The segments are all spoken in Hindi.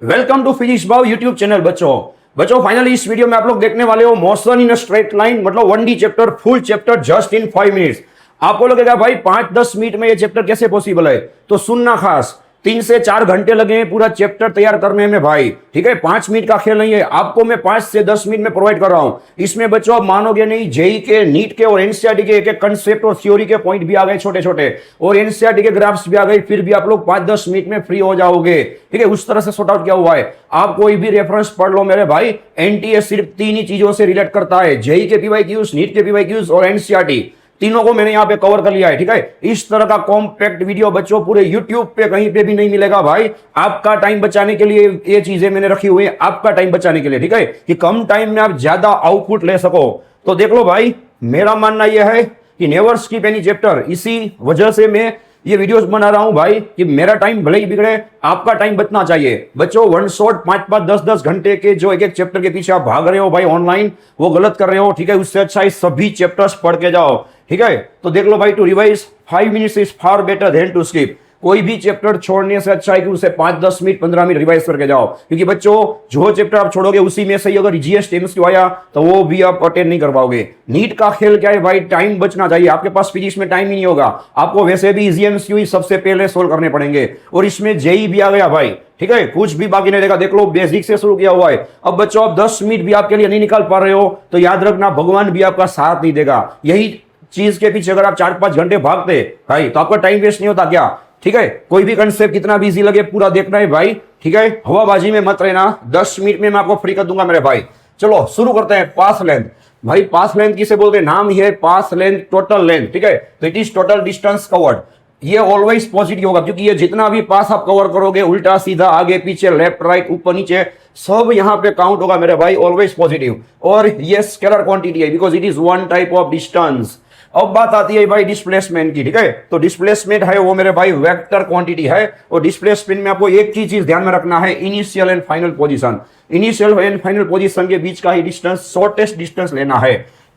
वेलकम टू फिजिक्स भाव यूट्यूब चैनल। बच्चों फाइनली इस वीडियो में आप लोग देखने वाले हो motion in a straight line, मतलब 1D chapter, full chapter just in 5 minutes. आपको लगेगा भाई 5-10 मिनट में ये चैप्टर कैसे पॉसिबल है, तो सुनना खास। 3 से 4 घंटे लगे हैं पूरा चैप्टर तैयार करने में भाई, ठीक है। 5 मिनट का खेल नहीं है, आपको मैं 5 से 10 मिनट में प्रोवाइड कर रहा हूं। इसमें बच्चों आप मानोगे नहीं, जेई के, नीट के और एनसीईआरटी के एक एक कंसेप्ट और थ्योरी के पॉइंट भी आ गए छोटे छोटे, और एनसीईआरटी के ग्राफ्स भी आ गए। फिर भी आप लोग 5-10 मिनट में फ्री हो जाओगे, ठीक है। उस तरह से सॉर्ट आउट किया हुआ है। आप कोई भी रेफरेंस पढ़ लो मेरे भाई, एनटीए सिर्फ 3 ही चीजों से रिलेट करता है, जेई के पीवाईक्यूज, नीट के पीवाईक्यूज और एनसीईआरटी। तीनों को मैंने यहां पे कवर कर लिया है, ठीक है। इस तरह का कॉम्पैक्ट वीडियो बच्चों पूरे यूट्यूब पे कहीं पे भी नहीं मिलेगा भाई। आपका टाइम बचाने के लिए ये चीजें मैंने रखी हुई है, आपका टाइम बचाने के लिए, ठीक है, कि कम टाइम में आप ज्यादा आउटपुट ले सको। तो देख लो भाई, मेरा मानना यह है कि नेवर स्किप एनी चैप्टर। इसी वजह से मैं ये वीडियोस बना रहा हूं भाई, कि मेरा टाइम भले ही बिगड़े, आपका टाइम बचना चाहिए। बच्चों वन शॉट 5-5, 10-10 घंटे के जो एक एक चैप्टर के पीछे आप भाग रहे हो भाई ऑनलाइन, वो गलत कर रहे हो, ठीक है। उससे अच्छा इस सभी चैप्टर्स पढ़ के जाओ, ठीक है। तो देख लो भाई, to revise 5 minutes is far better than to skip. कोई भी चैप्टर छोड़ने से अच्छा है कि उसे 5-10 मिनट 15 मिनट रिवाइज करके जाओ, क्योंकि बच्चों जो चैप्टर आप छोड़ोगे उसी में से ही अगर जीएस एमसीक्यू आया तो वो भी आप अटेंड नहीं कर पाओगे। नीट का खेल क्या है भाई, टाइम बचना चाहिए। आपके पास फिजिक्स में टाइम ही नहीं होगा, आपको वैसे भी इजी एमसीक्यू ही सबसे पहले सोल्व करने पड़ेंगे, और इसमें जेई भी आ गया भाई, ठीक है। कुछ भी बाकी नहीं रहेगा। देख लो, बेसिक से शुरू किया हुआ है। अब बच्चों आप 10 मिनट भी आपके लिए नहीं निकाल पा रहे हो तो याद रखना, भगवान भी आपका साथ नहीं देगा। यही चीज के पीछे अगर आप 4-5 घंटे भागते भाई तो आपका टाइम वेस्ट नहीं होता क्या, ठीक है। कोई भी कंसेप्ट कितना भी इजी लगे पूरा देखना है भाई, ठीक है। हवाबाजी में मत रहना। 10 मिनट में मैं आपको फ्री कर दूंगा मेरे भाई। चलो शुरू करते हैं। पास लेंथ भाई, पास लेंथ किसे बोलते हैं, नाम ही है पास लेंथ, टोटल लेंथ, ठीक है। तो it is total distance covered. ये ऑलवेज पॉजिटिव होगा, क्योंकि ये जितना भी पास आप कवर करोगे, उल्टा सीधा, आगे पीछे, लेफ्ट राइट, ऊपर नीचे, सब यहां पे काउंट होगा मेरे भाई, ऑलवेज पॉजिटिव। और ये स्केलर क्वांटिटी है, because it is one type of distance. अब बात आती है भाई डिस्प्लेसमेंट की, ठीक है। तो डिस्प्लेसमेंट है वो मेरे भाई वेक्टर क्वांटिटी है, और डिस्प्लेसमेंट में आपको एक चीज ध्यान में रखना है, initial and final position. Initial and final position के बीच का ही डिस्टेंस, शॉर्टेस्ट डिस्टेंस लेना है,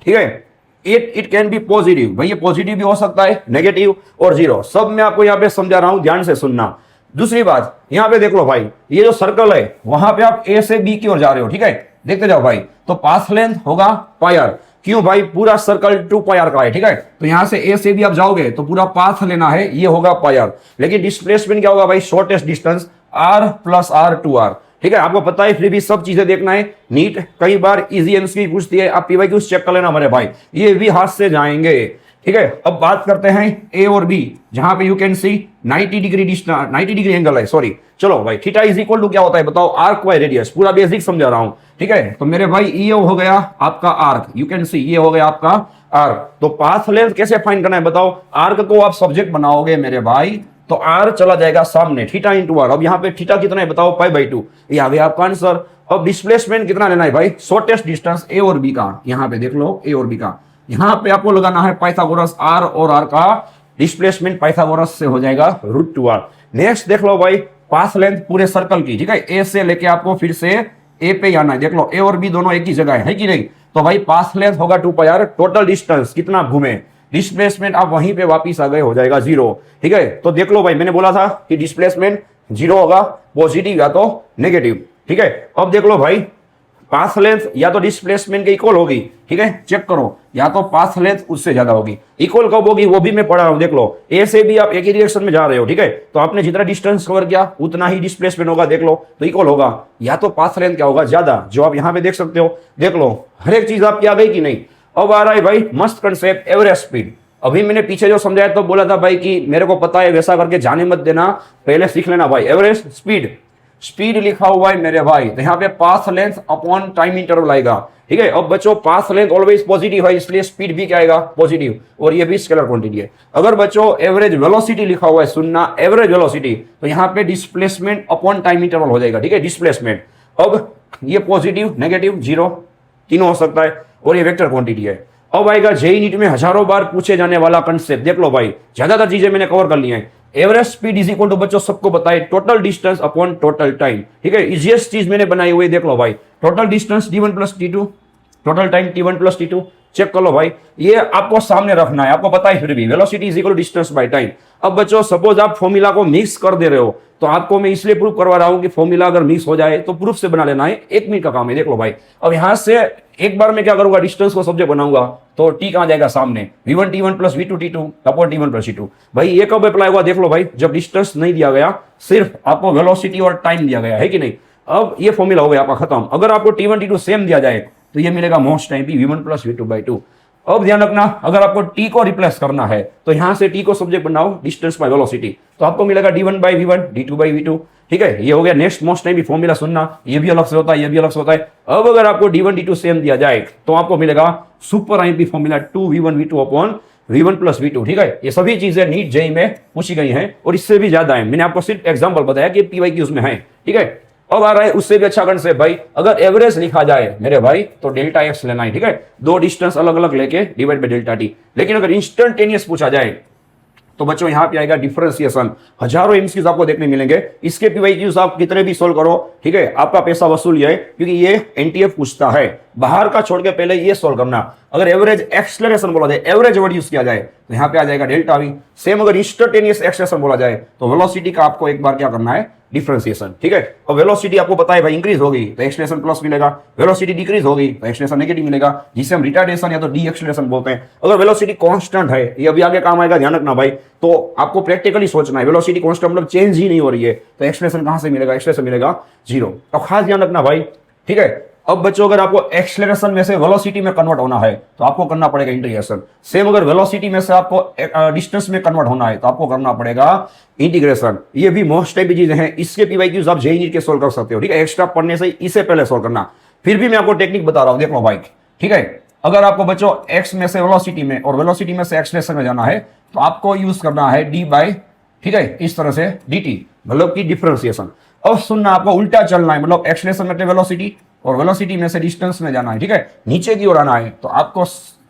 ठीक है। इट कैन बी पॉजिटिव भाई, ये पॉजिटिव भी हो सकता है, नेगेटिव और जीरो, सब मैं आपको यहाँ पे समझा रहा हूं, ध्यान से सुनना। दूसरी बात, यहाँ पे देख लो भाई, ये जो सर्कल है वहां पे आप ए से बी की ओर जा रहे हो, ठीक है। देखते जाओ भाई, तो पाथ लेंथ होगा पाई आर। क्यों भाई, पूरा सर्कल 2 पाई आर का है, ठीक है। तो यहां से ए से भी आप जाओगे तो पूरा पाथ लेना है, ये होगा पाई आर। लेकिन डिस्प्लेसमेंट क्या होगा भाई, shortest distance R plus R 2r, ठीक है। आपको पता है, फिर भी सब चीजें देखना है। नीट कई बार इजी एमसीक्यू पूछती है, आप पीवाईक्यूज चेक कर लेना मेरे भाई, ये भी हाथ से जाएंगे, ठीक है। अब बात करते हैं ए और बी, जहां पे you can C 90 degree distance, 90 degree angle है, सॉरी। चलो भाई, थीटा इज इक्वल टू क्या होता है बताओ, आर्क बाय रेडियस। पूरा बेसिक समझा रहा हूं, ठीक है। तो मेरे भाई ये हो गया आपका आर्क, यू कैन सी ये हो गया आपका आर्क। तो पाथ लेंथ कैसे फाइंड करना है बताओ। आर्क को आप सब्जेक्ट बनाओगे मेरे भाई, तो आर चला जाएगा सामने, थीटा इंटू आर। अब यहाँ पे थीटा कितना है बताओ, π/2, ये आ गया आपका आंसर। अब डिस्प्लेसमेंट कितना लेना है भाई, शॉर्टेस्ट डिस्टेंस ए और बी का। यहाँ पे देख लो, ए और बी का, यहाँ पे आपको लगाना है पाइथागोरस, आर और आर का डिस्प्लेसमेंट पाइथागोरस से हो जाएगा √2r। नेक्स्ट देख लो भाई, पाथ लेंथ पूरे सर्कल की, ठीक है। ए से लेके आपको फिर से ए पे आना है। देख लो, ए और बी दोनों एक ही जगह है कि नहीं। तो भाई पाथ लेंथ होगा 2 पाई आर, टोटल डिस्टेंस कितना घूमे, डिस्प्लेसमेंट आप वहीं पे वापिस आ गए, हो जाएगा 0, ठीक है। तो देख लो भाई, मैंने बोला था कि डिस्प्लेसमेंट 0 होगा, पॉजिटिव या तो नेगेटिव, ठीक है। अब देख लो भाई, पाथ लेंथ या तो डिस्प्लेसमेंट के इक्वल होगी, ठीक है, चेक करो, या तो पाथ लेंथ उससे ज्यादा होगी। इक्वल कब होगी वो भी मैं पढ़ा रहा हूं, देख लो। ए से भी आप एक ही डायरेक्शन में जा रहे हो, ठीक है। तो आपने जितना डिस्टेंस कवर किया उतना ही डिस्प्लेसमेंट होगा, देख लो, तो इक्वल होगा। या तो पाथ लेंथ क्या होगा, ज्यादा, जो आप यहां पे देख सकते हो। देख लो, हर एक चीज आपकी आ गई कि नहीं। अब आ रहा है भाई मस्त कंसेप्ट, एवरेज स्पीड। अभी मैंने पीछे जो समझाया तो बोला था भाई कि मेरे को पता है, वैसा करके जाने मत देना, पहले सीख लेना भाई। एवरेज स्पीड, स्पीड लिखा हुआ है मेरे भाई, तो यहाँ पे path length upon time interval आएगा, ठीक है। अब बच्चों पाथ लेंथ ऑलवेज पॉजिटिव है, इसलिए स्पीड भी क्या आएगा, पॉजिटिव, और ये भी स्केलर क्वांटिटी है। अगर बच्चों एवरेज वेलोसिटी लिखा हुआ है, सुनना, एवरेज वेलोसिटी, तो यहाँ पे डिस्प्लेसमेंट अपॉन टाइम इंटरवल हो जाएगा, ठीक है, डिस्प्लेसमेंट। अब ये पॉजिटिव, नेगेटिव, जीरो, तीनों हो सकता है, और ये वेक्टर क्वांटिटी है। अब आएगा जेईई नीट में हजारों बार पूछे जाने वाला कंसेप्ट, देख लो भाई, ज्यादातर चीजें मैंने कवर कर ली हैं। Average speed is equal to बच्चों सबको बताए total distance upon total time, ठीक है। इजीएस्ट चीज मैंने बनाई हुई, देख लो भाई, total distance t1 + t2, total time t1 + t2, check कर लो भाई, ये आपको सामने रखना है, आपको पता है फिर भी velocity is equal to distance by time. अब बच्चों सपोज आप फॉर्मूला को मिक्स कर दे रहे हो, तो आपको मैं इसलिए प्रूफ करवा रहा हूं कि फॉर्मूला अगर मिस हो जाए तो प्रूफ से बना लेना है, 1 मिनट का काम है। देख लो भाई, अब यहां से एक बार मैं क्या करूंगा, डिस्टेंस को सब्जेक्ट बनाऊंगा तो टी कहां जाएगा सामने, v1 t1 plus v2 t2 upon t1 plus t2। भाई ये कब अप्लाई हुआ, देख लो भाई, जब डिस्टेंस नहीं दिया गया, सिर्फ आपको वेलोसिटी और टाइम दिया गया है कि नहीं। अब ये फॉर्मूला हो गया आपका खत्म। अगर आपको t1 t2 सेम दिया जाए तो ये मिलेगा मोस्ट टाइम भी v1 प्लस v2 बाई 2। अब ध्यान रखना, अगर आपको t को रिप्लेस करना है तो यहां से t को सब्जेक्ट बनाओ, डिस्टेंस बाय वेलोसिटी, तो आपको मिलेगा d1 by v1 d2 by v2। ठीक है, ये हो गया नेक्स्ट मोस्ट टाइम भी फॉर्मूला सुनना, ये भी अलग से होता है, ये भी अलग से होता है। अब अगर आपको d1 d2 सेम दिया जाए तो आपको मिलेगा super IMP formula 2v1 v2 upon v1 plus v2। ठीक है, ये सभी चीजें नीट जेई में पूछी गई हैं और इससे भी ज्यादा है, मैंने आपको सिर्फ एग्जांपल बताया कि पीवाईक्यूज में है। ठीक है, अब आ रहा है उससे भी अच्छा कंसेप्ट भाई, अगर एवरेज लिखा जाए मेरे भाई तो डेल्टा एक्स लेना है। ठीक है, दो डिस्टेंस अलग अलग लेके डिवाइड बाय डेल्टा टी। लेकिन अगर इंस्टेंटेनियस पूछा जाए तो बच्चों यहां पे आएगा डिफरेंशिएशन। हजारों एमसीक्यूज आपको देखने मिलेंगे, इसके पीवाईक्यूज आप कितने भी सोल्व करो, ठीक है, आपका पैसा वसूल है, क्योंकि ये एनटीएफ पूछता है। बाहर का छोड़ के पहले ये सोल्व करना। अगर एवरेज एक्सलेरेशन बोला जाए, एवरेज वर्ड यूज किया जाए तो यहां पे आ जाएगा डेल्टा वी। सेम अगर इंस्टेंटेनियस एक्सलेरेशन बोला जाए तो वेलोसिटी का आपको एक बार क्या करना है, डिफरेंशिएशन। ठीक है, और वेलोसिटी आपको पता है भाई, इंक्रीज होगी तो एक्सलेरेशन प्लस मिलेगा, वेलोसिटी डिक्रीज होगी तो एक्सलेरेशन नेगेटिव मिलेगा, जिसे हम रिटार्डेशन या तो डी एक्सलेरेशन बोलते हैं। अगर वेलोसिटी कांस्टेंट है, ये अभी आगे काम आएगा, ध्यान रखना भाई, तो आपको प्रैक्टिकली सोचना है, वेलोसिटी कांस्टेंट मतलब चेंज ही नहीं हो रही है तो एक्सलेरेशन कहां से मिलेगा, एक्सलेरेशन मिलेगा 0। तो खास ध्यान रखना भाई। ठीक है, अब बच्चों अगर आपको एक्सलेरेशन में से वेलोसिटी में कन्वर्ट होना है तो आपको करना पड़ेगा इंटीग्रेशन। सेम अगर वेलोसिटी में से आपको डिस्टेंस में कन्वर्ट होना है तो आपको करना पड़ेगा इंटीग्रेशन। ये भी मोस्ट टाइप की चीजें हैं, इसके पीवाईक्यूज आप जेईई नीट के सोल्व कर सकते हो। ठीक है, एक्स्ट्रा पढ़ने से इसे पहले सोल्व करना, फिर भी मैं आपको टेक्निक बता रहा हूं, देख लो भाई। ठीक है, अगर आपको बच्चों एक्स में से वेलोसिटी में और वेलोसिटी में से एक्सलेरेशन में जाना है तो आपको यूज करना है डी बाई, ठीक है, इस तरह से dt, मतलब कि डिफरेंशिएशन। अब सुनना, आपको उल्टा चलना है, मतलब एक्सलेरेशन मतलब वेलोसिटी और वेलोसिटी में से डिस्टेंस में जाना है। ठीक है, नीचे की ओर आना है तो आपको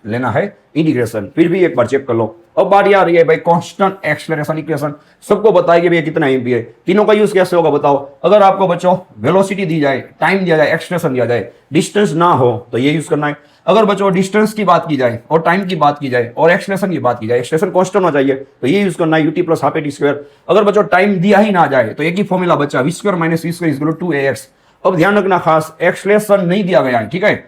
लेना है इंटीग्रेशन। फिर भी एक बार चेक कर लो। अब बारी आ रही है भाई कांस्टेंट एक्सलेरेशन इक्वेशन, सबको बताइए भैया कितना एमपी है, तीनों का यूज कैसे होगा बताओ। अगर आपको बच्चों वेलोसिटी दी जाए, टाइम दिया जाए, एक्सलेरेशन दिया जाए, डिस्टेंस ना हो तो ये यूज करना है। अगर बच्चों डिस्टेंस की बात की जाए और टाइम की बात की जाए और एक्सलेरेशन की बात की जाए, एक्सलेरेशन कांस्टेंट होना चाहिए तो ये यूज करना है U T plus half A T square. अगर बच्चों टाइम दिया ही ना जाए तो एक ही फॉर्मूला बच्चा V square minus we square equal to 2ax। अब ध्यान रखना खास, एक्सलेरेशन नहीं दिया गया है, ठीक है,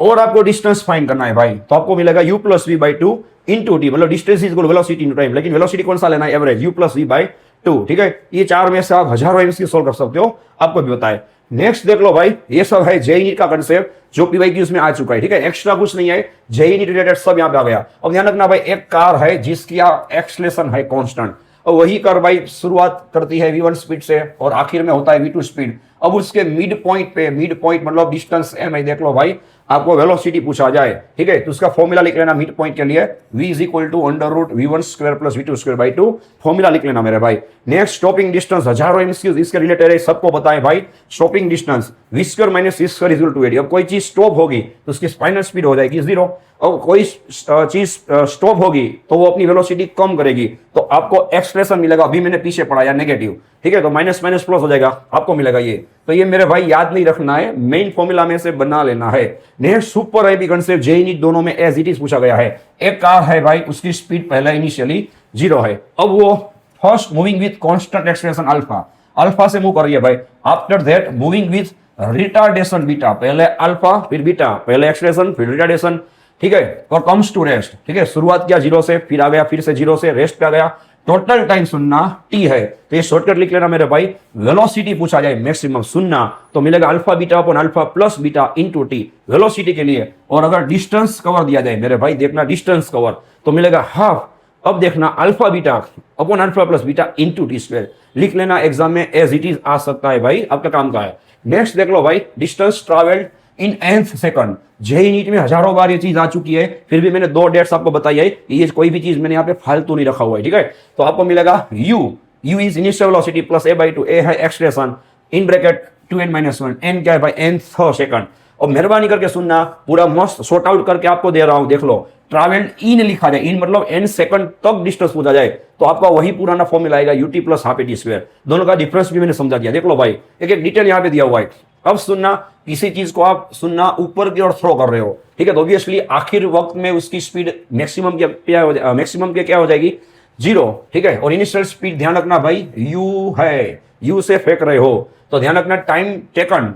और आपको डिस्टेंस फाइंड करना है भाई, तो आपको मिलेगा u plus v by 2 into t, मतलब distance is equal velocity into time. लेकिन वेलोसिटी कौन सा लेना है, average, u plus v by 2। ठीक है, ये चार में से आप हजारों एमसीक्यू सोल्व कर सकते हो, आपको भी बताए। नेक्स्ट देख लो भाई, ये सब है जेईई नीट का कंसेप्ट जो पीवाईक्यूज में आ चुका है। ठीक है, एक्स्ट्रा कुछ नहीं है, जेईई नीट रिलेटेड सब यहाँ पे आ गया। अब ध्यान रखना भाई, एक कार है जिसकी एक्सलेरेशन है कांस्टेंट, और वही कार भाई शुरुआत करती है v1 स्पीड से और आखिर में होता है v2 स्पीड। अब उसके मिड पॉइंट पे, मिड पॉइंट मतलब डिस्टेंस m है, देख लो भाई, आपको वेलोसिटी पूछा जाए, ठीक है, तो उसका फॉर्मूला लिख लेना मिड पॉइंट के लिए, v is equal to under root v1 square plus v2 square by 2, formula लिख लेना मेरे भाई। नेक्स्ट स्टॉपिंग डिस्टेंस, हजारों एमसीक्यूज इसके रिलेटेड है, सबको बताएं भाई। Stopping distance v square minus v square is equal to 80। अब कोई चीज स्टॉप होगी तो उसकी फाइनल स्पीड हो जाएगी 0, और कोई चीज स्टॉप होगी तो वो अपनी वेलोसिटी कम करेगी तो आपको एक्सप्रेशन मिलेगा, अभी मैंने पीछे पढ़ाया नेगेटिव। ठीक है, तो माइनस माइनस प्लस हो जाएगा, आपको मिलेगा ये। तो ये मेरे भाई याद नहीं रखना है, मेन फॉर्मूला में से बना लेना है। Next super IP concept, JEE NEET दोनों में एज इट इज पूछा गया है। एक कार है भाई, उसकी स्पीड पहले इनिशियली 0 है, अब वो first moving with constant acceleration alpha, alpha से मूव कर रही है भाई। After that moving with retardation beta, पहले अल्फा फिर बीटा, पहले एक्सलेरेशन फिर रिटार्डेशन। ठीक है, और कम्स टू रेस्ट। ठीक है, शुरुआत किया 0 से, फिर आ गया, फिर से 0 से रेस्ट पे आ गया। टोटल टाइम सुनना t है, तो ये शॉर्टकट लिख लेना मेरे भाई। वेलोसिटी पूछा जाए मैक्सिमम सुनना तो मिलेगा alpha beta upon alpha plus beta into T, velocity के लिए। और अगर डिस्टेंस कवर दिया जाए मेरे भाई, देखना डिस्टेंस कवर तो मिलेगा हाफ। अब देखना alpha beta upon alpha plus beta into T square, लिख लेना, एग्जाम में एज इट इज आ सकता है भाई, आपका काम का है। नेक्स्ट देख लो भाई, distance travelled in nth second. JEE NEET में हजारों बार ये चीज आ चुकी है, फिर भी मैंने 2 डेट्स आपको बताई है, ये कोई भी चीज मैंने यहाँ पे फालतू नहीं रखा हुआ है। ठीक है, तो आपको मिलेगा u is initial velocity plus a by 2, a है acceleration in bracket 2n-1, n क्या है भाई, nth सेकंड। और मेहरबानी करके सुनना, पूरा मस्त सॉर्ट आउट करके आपको दे रहा हूं, देख लो। ट्रैवल्ड इन लिखा जाए, इन मतलब n सेकंड तक डिस्टेंस पूछा जाए तो आपका वही पुराना फॉर्मूला आएगा ut plus half A T square. दोनों का डिफरेंस भी मैंने समझा दिया, देख लो भाई, एक एक डिटेल यहाँ पे दिया हुआ है। अब सुनना, किसी चीज को आप सुनना ऊपर की ओर थ्रो कर रहे हो, ठीक है, तो ऑब्वियसली आखिर वक्त में उसकी स्पीड मैक्सिमम क्या हो जाएगी 0। ठीक है, और इनिशियल स्पीड ध्यान रखना भाई u है, यू से फेंक रहे हो तो ध्यान रखना time taken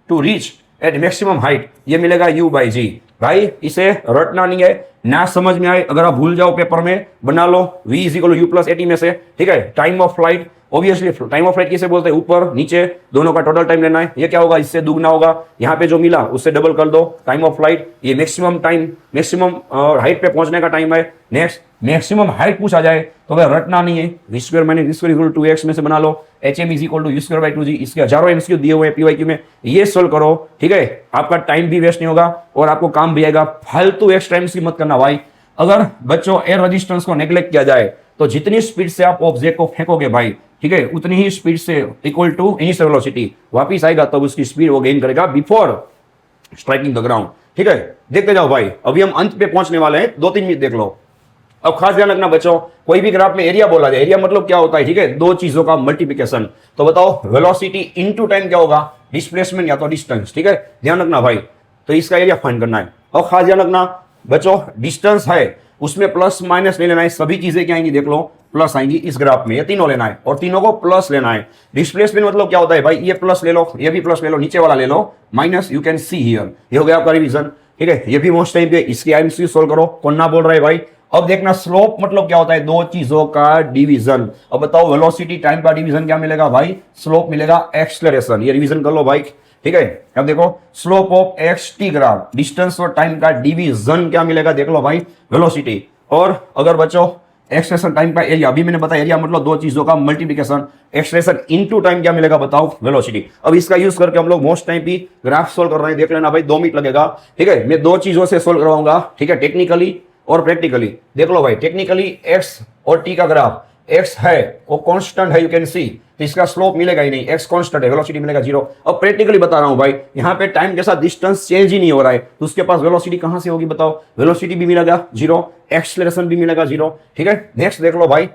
to reach at maximum height ये मिलेगा u बाई जी। भाई इसे रटना नहीं है, ना समझ में आए अगर आप भूल जाओ पेपर में बना लो v is equal you plus eighty में से, ठीक है। Time of flight obviously time of flight किसे बोलते हैं, ऊपर नीचे दोनों का टोटल टाइम लेना है। ये क्या होगा, इससे दुगना होगा, यहाँ पे जो मिला उससे डबल कर दो। टाइम ऑफ फ्लाइट ये मैक्सिमम टाइम, मैक्सिमम हाइट पे पहुंचने का टाइम है। नेक्स्ट मैक्सिमम हाइट पूछा जाए तो भाई रटना नहीं है, v square minus we square equal to x में से बना लो, h m is equal to u square by two g. इसके हजारों एमसीक्यू दिए हुए हैं पीवाईक्यू में, ये सोल्व करो, ठीक है। आपका टाइम भी वेस्ट नहीं होगा और आपको काम भी आएगा। फालतू एक्स्ट्रा एमसीक्यू मत करना भाई। अगर बच्चों एयर रेजिस्टेंस को नेग्लेक्ट किया जाए तो जितनी स्पीड से आप ऑब्जेक्ट को फेंकोगे भाई, ठीक है, उतनी ही स्पीड से इक्वल टू इनिशियल वेलोसिटी वापिस आएगा, तब उसकी स्पीड वो गेन करेगा बिफोर स्ट्राइकिंग द ग्राउंड, ठीक है। देखते जाओ भाई, अभी हम अंत पे पहुंचने वाले हैं, 2-3 मिनट देख लो। अब खास ध्यान रखना बच्चों, कोई भी ग्राफ में एरिया बोला जाए, एरिया मतलब क्या होता है, ठीक है, दो चीजों का मल्टीप्लिकेशन। तो बताओ वेलोसिटी इनटू टाइम क्या होगा, डिस्प्लेसमेंट या तो डिस्टेंस, ठीक है, ध्यान रखना भाई। तो इसका एरिया फाइंड करना है। और खास ध्यान रखना बच्चों, डिस्टेंस है उसमें प्लस माइनस नहीं लेना है, सभी चीजें क्या आएंगी देख लो, प्लस आएंगी इस ग्राफ में, ये तीनों लेना है और तीनों को प्लस लेना है। डिस्प्लेसमेंट मतलब क्या होता है भाई, ये प्लस ले लो, ये भी प्लस ले लो, नीचे वाला ले लो minus, you can see here. ये हो गया आपका रिवीजन, ठीक है। ये भी मोस्ट टाइम पे इसकी एमसीक्यू सोल्व करो, कौन ना बोल रहा है भाई। अब देखना स्लोप मतलब क्या होता है, दो चीजों का डिवीजन। अब बताओ वेलोसिटी टाइम का डिवीजन क्या मिलेगा भाई, स्लोप मिलेगा एक्सेलरेशन। ये रिवीजन कर लो भाई, ठीक है। अब देखो slope of x T graph, distance और टाइम का डिवीजन क्या मिलेगा देख लो भाई, वेलोसिटी। और अगर बच्चों एक्सलेशन टाइम का एरिया, अभी मैंने बताया एरिया मतलब दो चीजों का मल्टीप्लिकेशन, एक्सलेशन इनटू टाइम क्या मिलेगा बताओ, वेलोसिटी। अब इसका यूज करके हम लोग मोस्ट टाइम भी ग्राफ सोल्व कर रहे हैं, देख लेना भाई, 2 मिनट लगेगा, ठीक है। मैं दो चीजों से सोल्व करवाऊंगा, ठीक है, टेक्निकली और प्रैक्टिकली। देख लो भाई, टेक्निकली एक्स और टी का ग्राफ, एक्स है वो कांस्टेंट है, यू कैन सी, तो इसका स्लोप मिलेगा ही नहीं, एक्स कांस्टेंट है, वेलोसिटी मिलेगा 0। अब प्रैक्टिकली बता रहा हूं भाई, यहाँ पे टाइम के साथ डिस्टेंस चेंज ही नहीं हो रहा है, तो उसके पास वेलोसिटी कहां से होगी बताओ, वेलोसिटी भी मिलेगा 0, एक्सेलरेशन भी मिलेगा 0, ठीक है। नेक्स्ट देख लो भाई,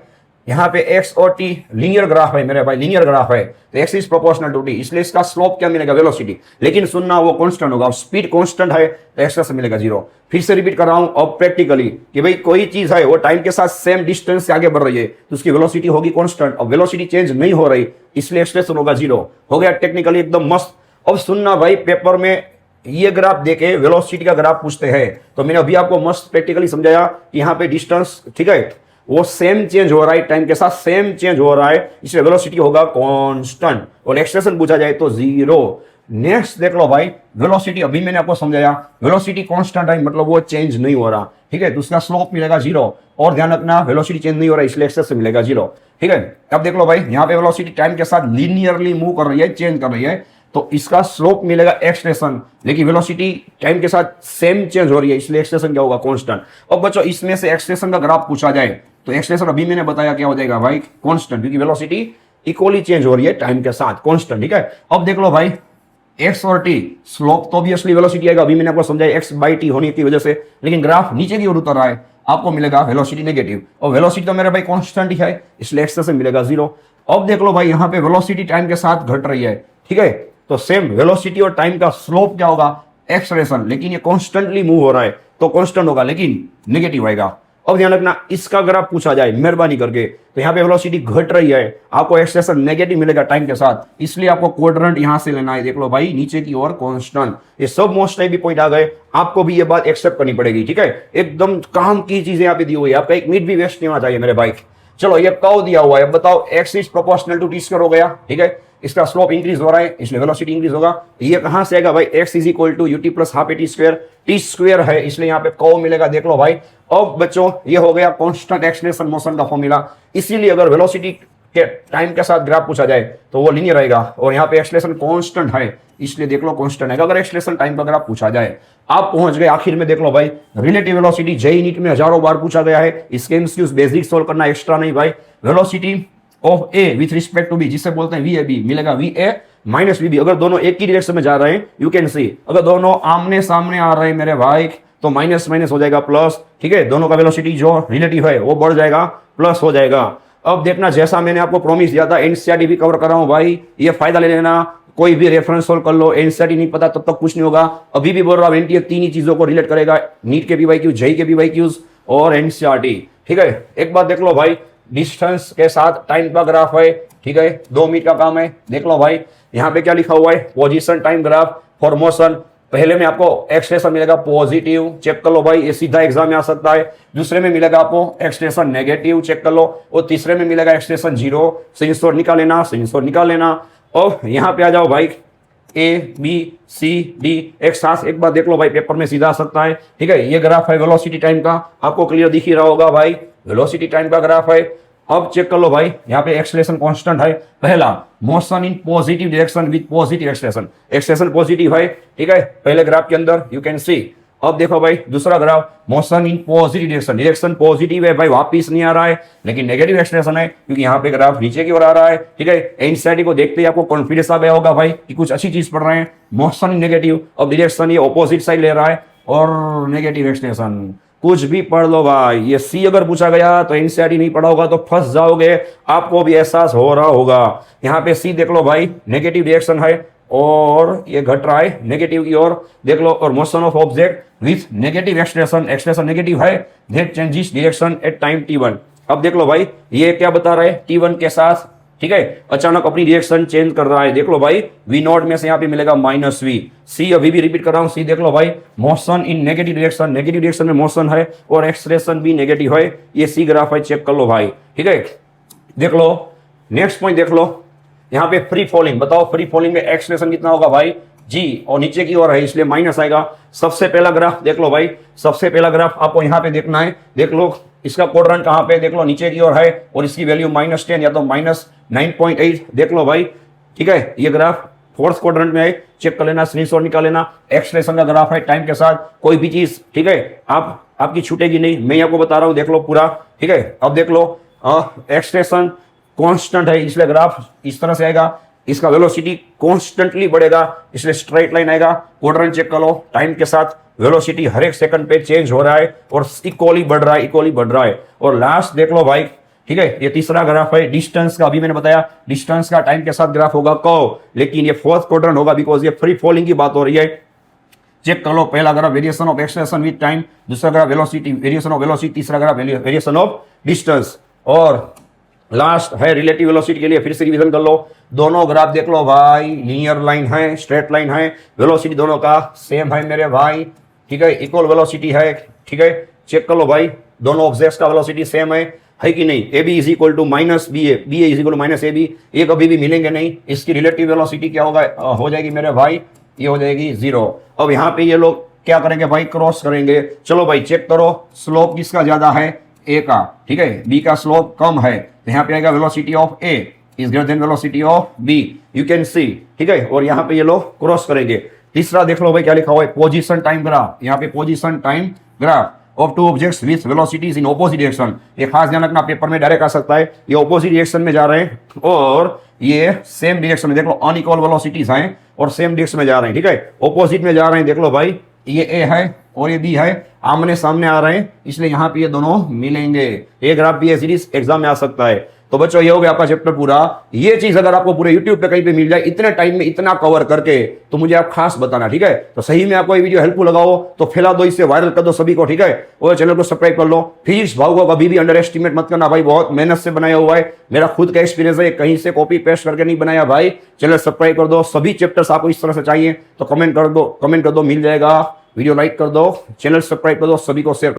यहाँ पे एक्स और टी लीनियर ग्राफ है मेरे भाई, लीनियर ग्राफ है, तो X is proportional to T, इसलिए इसका स्लोप क्या मिलेगा, वेलोसिटी। लेकिन सुनना वो कांस्टेंट होगा, स्पीड कांस्टेंट है तो एक्सेलरेशन मिलेगा 0। फिर से रिपीट कर रहा हूं, अब प्रैक्टिकली कि भाई कोई चीज है वो टाइम के साथ सेम डिस्टेंस से आगे बढ़ रही है तो उसकी वेलोसिटी होगी कांस्टेंट, अब वेलोसिटी चेंज नहीं हो रही इसलिए एक्सेलरेशन होगा 0। हो गया टेक्निकली एकदम मस्त। अब सुनना भाई, पेपर में ये ग्राफ देके वेलोसिटी का ग्राफ पूछते हैं, तो मैंने अभी आपको मस्त प्रैक्टिकली समझाया कि यहाँ पे डिस्टेंस, ठीक है, वो सेम चेंज हो रहा है, टाइम के साथ सेम चेंज हो रहा है, इसलिए वेलोसिटी होगा कांस्टेंट और एक्सेलरेशन पूछा जाए तो 0। नेक्स्ट देख लो भाई, वेलोसिटी अभी मैंने आपको समझाया, वेलोसिटी कांस्टेंट है मतलब वो चेंज नहीं हो रहा, ठीक है, तो उसका स्लोप मिलेगा 0। और ध्यान रखना वेलोसिटी चेंज नहीं हो रहा है इसलिए एक्सेलरेशन मिलेगा 0, ठीक है। अब देख लो भाई, यहाँ पे वेलोसिटी टाइम के साथ लीनियरली मूव कर रही है, चेंज कर रही है, तो इसका स्लोप मिलेगा एक्सेलरेशन, लेकिन वेलोसिटी टाइम के साथ सेम चेंज हो रही है इसलिए एक्सेलरेशन क्या होगा, कांस्टेंट। अब बच्चों इसमें से एक्सेलरेशन का ग्राफ पूछा जाए तो एक्सेलरेशन अभी मैंने बताया क्या हो जाएगा भाई, कांस्टेंट, क्योंकि वेलोसिटी इक्वली चेंज हो रही है टाइम के साथ, कांस्टेंट, ठीक है। अब देख लो भाई, एक्स और टी, स्लोप तो ऑब्वियसली वेलोसिटी आएगा, अभी मैंने आपको समझाया एक्स बाई टी होने की वजह से, लेकिन ग्राफ नीचे की ओर उतर रहा है, आपको मिलेगा वेलोसिटी नेगेटिव, और वेलोसिटी तो मेरे भाई कांस्टेंट ही है इसलिए एक्सेलरेशन मिलेगा 0। अब देख लो भाई, यहाँ पे वेलोसिटी टाइम के साथ घट रही है, ठीक है, तो सेम वेलोसिटी और टाइम का स्लोप क्या होगा, एक्सेलरेशन, लेकिन ये कॉन्स्टेंटली मूव हो रहा है तो कांस्टेंट होगा लेकिन नेगेटिव आएगा। अब ध्यान रखना, इसका ग्राफ पूछा जाए मेहरबानी करके तो यहाँ पे वेलोसिटी घट रही है, आपको एक्सेलरेशन नेगेटिव मिलेगा टाइम के साथ, इसलिए आपको क्वाड्रेंट यहां से लेना है। देख लो भाई, नीचे की ओर कांस्टेंट, ये सब मोस्ट टाइम भी पॉइंट आ गए, आपको भी ये बात एक्सेप्ट करनी पड़ेगी, ठीक है। एकदम काम की चीजें यहाँ पे दी हुई है, आपका 1 मिनट भी वेस्ट नहीं होना चाहिए मेरे भाई। चलो ये कर्व दिया हुआ है, बताओ X is proportional to T square हो गया, ठीक है, इसका स्लोप इंक्रीज हो रहा है इसलिए वेलोसिटी इंक्रीज होगा। ये कहां से आएगा भाई, X is equal to U T plus half A T square, T square है इसलिए यहाँ पे कर्व मिलेगा। देख लो भाई, अब बच्चों ये हो गया कांस्टेंट एक्सेलरेशन मोशन का फॉर्मूला, इसीलिए अगर वेलोसिटी के टाइम के साथ ग्राफ पूछा जाए तो वो लीनियर रहेगा, और यहाँ पे एक्सेलरेशन कांस्टेंट है इसलिए देख लो कांस्टेंट है। अगर एक्सेलरेशन टाइम का ग्राफ पूछा जाए, आप पहुंच गए आखिर में। देख लो भाई, रिलेटिव वेलोसिटी जेईई नीट में हजारों बार पूछा गया है, इसके एमसीक्यूज बेसिक सोल्व करना, एक्स्ट्रा नहीं भाई। Velocity of A with respect to B, जिसे बोलते हैं वी ए बी, मिलेगा V A minus V B. अगर दोनों एक ही डायरेक्शन में जा रहे हैं, यू कैन सी, अगर दोनों आमने सामने आ रहे हैं मेरे भाई तो माइनस माइनस हो जाएगा प्लस, ठीक है, दोनों का वेलोसिटी जो रिलेटिव है वो बढ़ जाएगा, प्लस हो जाएगा। अब देखना, जैसा मैंने आपको प्रॉमिस दिया था, एनसीईआरटी भी कवर कर रहा हूं भाई, ये फायदा ले लेना, कोई भी रेफरेंस सोल्व कर लो, एनसीईआरटी नहीं पता तब तक कुछ नहीं होगा। अभी भी बोल रहा हूं, एनटीए तीन ही चीजों को रिलेट करेगा, नीट के पीवाईक्यू, जेईई के पीवाईक्यूज और एनसीईआरटी, ठीक है। एक बात देख लो भाई, डिस्टेंस के साथ टाइम का ग्राफ है, ठीक है, 2 मिनट का काम है। देख लो भाई, यहाँ पे क्या लिखा हुआ है, position time graph for motion. पहले में आपको एक्सप्रेशन मिलेगा पॉजिटिव, चेक कर लो भाई, ये सीधा एग्जाम में आ सकता है। दूसरे में मिलेगा आपको एक्सप्रेशन नेगेटिव, चेक कर लो। और तीसरे में मिलेगा एक्सप्रेशन 0, सिंसोर निकाल लेना, सिंसोर निकाल लेना। और यहाँ पे आ जाओ भाई, ए बी सी डी एक साथ एक बार देख लो भाई, पेपर में सीधा आ सकता है, ठीक है। ये ग्राफ है वेलोसिटी टाइम का, आपको क्लियर दिख ही रहा होगा भाई, वेलोसिटी टाइम का ग्राफ है। अब चेक कर लो भाई, यहाँ पे एक्सलेशन कांस्टेंट है। पहला, motion in positive direction with positive acceleration, acceleration positive है, ठीक है, पहले ग्राफ के अंदर यू कैन सी। अब देखो भाई दूसरा graph, motion in positive direction, direction positive है भाई, वापिस नहीं आ रहा है, लेकिन नेगेटिव एक्सलेशन है क्योंकि यहाँ पे ग्राफ नीचे की ओर आ रहा है, ठीक है। एनसीईआरटी को देखते ही आपको कॉन्फिडेंस आ गया होगा भाई कि कुछ अच्छी चीज पढ़ रहे हैं। मोशन इन नेगेटिव, अब डायरेक्शन ये ऑपोजिट साइड ले रहा है, और नेगेटिव एक्सलेशन कुछ भी पढ़ लो भाई, ये सी अगर पूछा गया तो एनसीईआरटी नहीं पढ़ा होगा तो फंस जाओगे, आपको भी एहसास हो रहा होगा। यहाँ पे सी देख लो भाई, नेगेटिव डायरेक्शन है और ये घट रहा है नेगेटिव की ओर, देख लो। और motion of object with negative acceleration, acceleration negative है, that changes direction at time t1। अब देख लो भाई, ये क्या बता रहा है, t1 के साथ, ठीक है, अचानक अपनी डायरेक्शन चेंज कर रहा है। देख लो भाई, v नॉट में से यहाँ पे मिलेगा -v। सी अभी भी रिपीट कर रहा हूँ, सी देख लो भाई, motion in negative direction, negative direction में मोशन है और एक्सलेशन भी नेगेटिव है, ये सी ग्राफ है, चेक कर लो भाई, ठीक है। देख लो नेक्स्ट पॉइंट, देख लो यहाँ पे फ्री फॉलिंग, बताओ फ्री फॉलिंग में एक्सलेशन कितना होगा भाई, जी, और नीचे की ओर है इसलिए माइनस आएगा। सबसे पहला ग्राफ देख लो भाई, सबसे पहला ग्राफ आपको यहाँ पे देखना है, देख लो इसका क्वाड्रेंट कहाँ पे, देख लो नीचे की ओर है और इसकी वैल्यू -10 या तो -9.8, देख लो भाई, ठीक है। ये ग्राफ फोर्थ क्वाड्रेंट में है, चेक कर लेना, स्क्रीनशॉट निकाल लेना। एक्सलेशन का ग्राफ है टाइम के साथ, कोई भी चीज, ठीक है, आपकी छूटेगी नहीं, मैं आपको बता रहा हूँ, देख लो पूरा, ठीक है। अब देख लो एक्सलेशन कांस्टेंट है इसलिए ग्राफ इस तरह से आएगा, इसका वेलोसिटी कॉन्स्टेंटली बढ़ेगा इसलिए स्ट्राइट लाइन आएगा। क्वाड्रेंट चेक कर लो, टाइम के साथ वेलोसिटी हर एक सेकंड पे चेंज हो रहा है और इक्वली बढ़ रहा है, इक्वली बढ़ रहा है। और लास्ट देख लो भाई, ठीक है, ये तीसरा ग्राफ है डिस्टेंस का, अभी मैंने बताया डिस्टेंस का टाइम के साथ ग्राफ होगा कर्व, लेकिन ये फोर्थ क्वाड्रेंट होगा बिकॉज ये फ्री फॉलिंग की बात हो रही है। चेक कर लो, पहला graph variation of acceleration with time, दूसरा graph velocity, variation of velocity, तीसरा ग्राफ वेरिएशन ऑफ डिस्टेंस, और लास्ट है रिलेटिव वेलोसिटी के लिए फिर से रिवीजन कर लो। दोनों ग्राफ देख लो भाई, लीनियर लाइन है, स्ट्रेट लाइन है, वेलोसिटी दोनों का सेम है मेरे भाई, ठीक है, इक्वल वेलोसिटी है, ठीक है। चेक कर लो भाई, दोनों ऑब्जेक्ट्स का वेलोसिटी सेम है कि नहीं। A B is equal to minus B A, B A is equal to minus A B, ये कभी भी मिलेंगे नहीं। इसकी रिलेटिव वेलोसिटी क्या होगा, हो जाएगी मेरे भाई, ये हो जाएगी 0। अब यहाँ पे ये लोग क्या करेंगे भाई, क्रॉस करेंगे। चलो भाई चेक करो, स्लोप किसका ज्यादा है, ए का, ठीक है, बी का स्लोप कम है, तो यहाँ पे आएगा velocity of A is greater than velocity of B, you can see, ठीक है। और यहाँ पे ये लोग क्रॉस करेंगे। तीसरा देख लो भाई क्या लिखा हुआ है, पोजीशन टाइम ग्राफ, यहाँ पे position time graph of two objects with velocities in opposite direction. ये खास ध्यान रखना, पेपर में डायरेक्ट आ सकता है, ये ऑपोजिट डायरेक्शन में जा रहे हैं और ये सेम डायरेक्शन में, देख लो अनइक्वल वेलोसिटीज हैं और सेम डायरेक्शन में जा रहे हैं, ठीक है, ऑपोजिट में जा रहे हैं। देख लो भाई, ये ए है और ये बी है, आमने सामने आ रहे हैं, इसलिए यहाँ पे ये दोनों मिलेंगे। ये ग्राफ भी सीरीज एग्जाम में आ सकता है। तो बच्चों ये हो गया आपका चैप्टर पूरा। ये चीज अगर आपको पूरे YouTube पे कहीं पे मिल जाए इतने टाइम में इतना कवर करके, तो मुझे आप खास बताना, ठीक है। तो सही में आपको ये वीडियो हेल्पफुल लगाओ तो फैला दो, इससे वायरल कर दो सभी को, ठीक है। और चैनल को सब्सक्राइब कर लो। फिजिक्स भाव को कभी भी अंडर एस्टिमेट मत करना भाई, बहुत मेहनत से बनाया हुआ है, मेरा खुद का एक्सपीरियंस है, कहीं से कॉपी पेस्ट करके नहीं बनाया भाई। चैनल सब्सक्राइब कर दो, सभी चैप्टर्स आपको इस तरह से चाहिए तो कमेंट कर दो, मिल जाएगा। वीडियो लाइक कर दो, चैनल सब्सक्राइब कर दो, सभी को शेयर